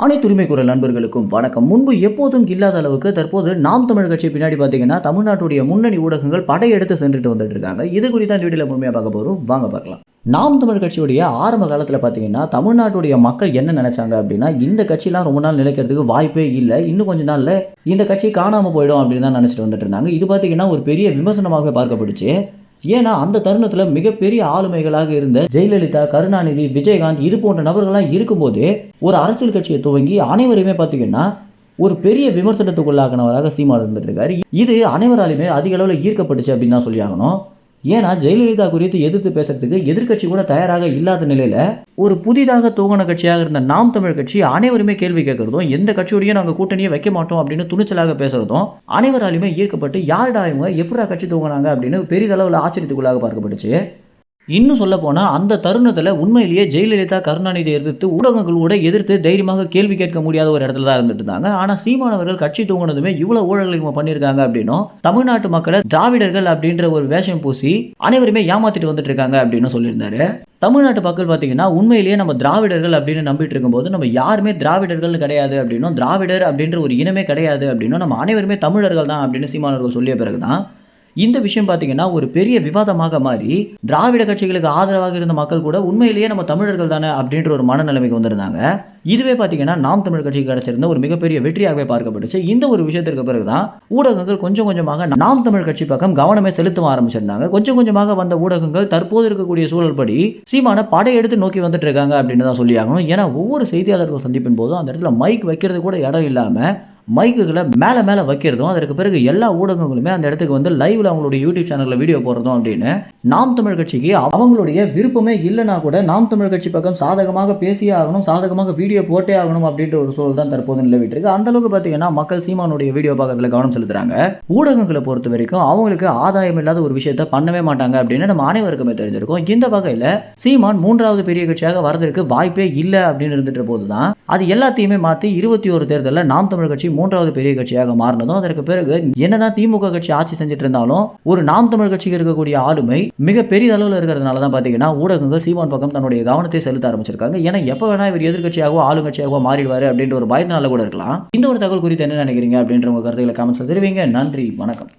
அனைத்து உரிமை குரல் நண்பர்களுக்கும் வணக்கம். முன்பு எப்போதும் இல்லாத அளவுக்கு தற்போது நாம் தமிழர் கட்சி பின்னாடி பார்த்தீங்கன்னா தமிழ்நாட்டுடைய முன்னணி ஊடகங்கள் படையெடுத்து சென்றுட்டு வந்துட்டு இருக்காங்க. இது குறித்து இந்த வீடியோவில் முழுமையாக பார்க்க போகிறோம். வாங்க பார்க்கலாம். நாம் தமிழர் கட்சியுடைய ஆரம்ப காலத்தில் பார்த்தீங்கன்னா தமிழ்நாட்டுடைய மக்கள் என்ன நினைச்சாங்க அப்படின்னா, இந்த கட்சியெல்லாம் ரொம்ப நாள் நிலைக்கிறதுக்கு வாய்ப்பே இல்லை, இன்னும் கொஞ்ச நாளில் இந்த கட்சி காணாமல் போயிடும் அப்படின்னு தான் நினச்சிட்டு வந்துட்டு இருந்தாங்க. இது பார்த்தீங்கன்னா ஒரு பெரிய விமர்சனமாக பார்க்கப்படுச்சு. ஏன்னா அந்த தருணத்தில் மிகப்பெரிய ஆளுமைகளாக இருந்த ஜெயலலிதா, கருணாநிதி, விஜயகாந்த் இது போன்ற நபர்கள்லாம் இருக்கும்போது ஒரு அரசியல் கட்சியை துவங்கி அனைவருமே பார்த்தீங்கன்னா ஒரு பெரிய விமர்சனத்துக்குள்ளாகினவராக சீமான் இருந்துட்டு இருக்காரு. இது அனைவராலுமே அதிக அளவில் ஈர்க்கப்பட்டுச்சு அப்படின்னு தான் சொல்லி ஆகணும். ஏன்னா ஜெயலலிதா குறித்து எதிர்த்து பேசுறதுக்கு எதிர்கட்சி கூட தயாராக இல்லாத நிலையில ஒரு புதிதாக துவங்கின கட்சியாக இருந்த நாம் தமிழ் கட்சி அனைவருமே கேள்வி கேட்கறதும், எந்த கட்சியோடையும் நாங்கள் கூட்டணியை வைக்க மாட்டோம் அப்படின்னு துணிச்சலாக பேசுறதும் அனைவராலுமே ஈர்க்கப்பட்டு யாருடா இவங்க எப்படா கட்சி துவங்கினாங்க அப்படின்னு பெரிதளவில் ஆச்சரியத்துக்குள்ளாக பார்க்கப்பட்டுச்சு. இன்னும் சொல்ல போனால் அந்த தருணத்தில் உண்மையிலேயே ஜெயலலிதா, கருணாநிதி எதிர்த்து ஊடகங்களோட எதிர்த்து தைரியமாக கேள்வி கேட்க முடியாத ஒரு இடத்துல தான் இருந்துட்டு இருந்தாங்க. ஆனால் சீமானவர்கள் கட்சி தூங்கினதுமே இவ்வளோ ஊழல்கள் இவங்க பண்ணியிருக்காங்க அப்படின்னும், தமிழ்நாட்டு மக்களை திராவிடர்கள் அப்படின்ற ஒரு வேஷம் பூசி அனைவருமே ஏமாத்திட்டு வந்துட்டு இருக்காங்க அப்படின்னு சொல்லியிருந்தாரு. தமிழ்நாட்டு மக்கள் பார்த்தீங்கன்னா உண்மையிலேயே நம்ம திராவிடர்கள் அப்படின்னு நம்பிட்டு இருக்கும்போது நம்ம யாருமே திராவிடர்கள் கிடையாது அப்படின்னும், திராவிடர் அப்படின்ற ஒரு இனமே கிடையாது அப்படின்னும், நம்ம அனைவருமே தமிழர்கள் தான் அப்படின்னு சீமானவர்கள் சொல்லிய பிறகுதான் இந்த விஷயம் பார்த்தீங்கன்னா ஒரு பெரிய விவாதமாக மாறி திராவிட கட்சிகளுக்கு ஆதரவாக இருந்த மக்கள் கூட உண்மையிலேயே நம்ம தமிழர்கள் தானே அப்படின்ற ஒரு மனநிலைமைக்கு வந்திருந்தாங்க. இதுவே பார்த்தீங்கன்னா நாம் தமிழ் கட்சிக்கு கிடைச்சிருந்த ஒரு மிகப்பெரிய வெற்றியாகவே பார்க்கப்பட்டுச்சு. இந்த ஒரு விஷயத்திற்கு பிறகுதான் ஊடகங்கள் கொஞ்சம் கொஞ்சமாக நாம் தமிழ் கட்சி பக்கம் கவனமே செலுத்த ஆரம்பிச்சிருந்தாங்க. கொஞ்சம் கொஞ்சமாக வந்த ஊடகங்கள் தற்போது இருக்கக்கூடிய சூழல் படி சீமான படையெடுத்து நோக்கி வந்துட்டு இருக்காங்க அப்படின்னு தான் சொல்லி ஆகணும். ஏன்னா ஒவ்வொரு செய்தியாளர்கள் சந்திப்பின் போதும் அந்த இடத்துல மைக் வைக்கிறது கூட இடம் இல்லாமல் மைக்குகளை மேலே மேலே வைக்கிறதும், அதற்கு பிறகு எல்லா ஊடகங்களுமே அந்த இடத்துக்கு வந்து லைவ்ல அவங்களுடைய யூடியூப் சேனலில் வீடியோ போடுறதும் அப்படின்னு நாம் தமிழ் கட்சிக்கு அவங்களுடைய விருப்பமே இல்லைனா கூட நாம் தமிழ் கட்சி பக்கம் சாதகமாக பேசியே ஆகணும், சாதகமாக வீடியோ போட்டே ஆகணும் அப்படின்ற ஒரு சூழல் தான் தற்போது நிலவிட்டு இருக்கு. அந்த அளவுக்கு பார்த்தீங்கன்னா மக்கள் சீமானுடைய வீடியோ பார்க்கறதுல கவனம் செலுத்துறாங்க. ஊடகங்களை பொறுத்த வரைக்கும் அவங்களுக்கு ஆதாயம் இல்லாத ஒரு விஷயத்த பண்ணவே மாட்டாங்க அப்படின்னு நம்ம அனைவருக்குமே தெரிஞ்சிருக்கும். இந்த வகையில் சீமான் மூன்றாவது பெரிய கட்சியாக வரதற்கு வாய்ப்பே இல்லை அப்படின்னு இருந்துட்டு போது தான் அது எல்லாத்தையுமே மாற்றி 21 தேர்தலில் நாம் தமிழ் கட்சி மூன்றாவது பெரிய கட்சியாக மாறினதும், அதற்கு பிறகு என்னதான் திமுக கட்சி ஆட்சி செஞ்சுட்டு இருந்தாலும் ஒரு நாம் தமிழ் கட்சிக்கு இருக்கக்கூடிய ஆளுமை மிக பெரிய அளவில் இருக்கிறதுனால தான் பார்த்தீங்கன்னா ஊடகங்கள் சீமான் பக்கம் தன்னுடைய கவனத்தை செலுத்த ஆரம்பிச்சிருக்காங்க. ஏன்னா எப்போ வேணா இவர் எதிர்கட்சியாகவோ ஆளுங்கட்சியாகவோ மாறிடுவாரு அப்படின்ற ஒரு பயத்தினால கூட இருக்கலாம். இந்த ஒரு தகவல் குறித்து என்ன நினைக்கிறீங்க அப்படின்ற உங்க கருத்துக்களை கமெண்ட்ஸ்ல தெரிவிங்க. நன்றி, வணக்கம்.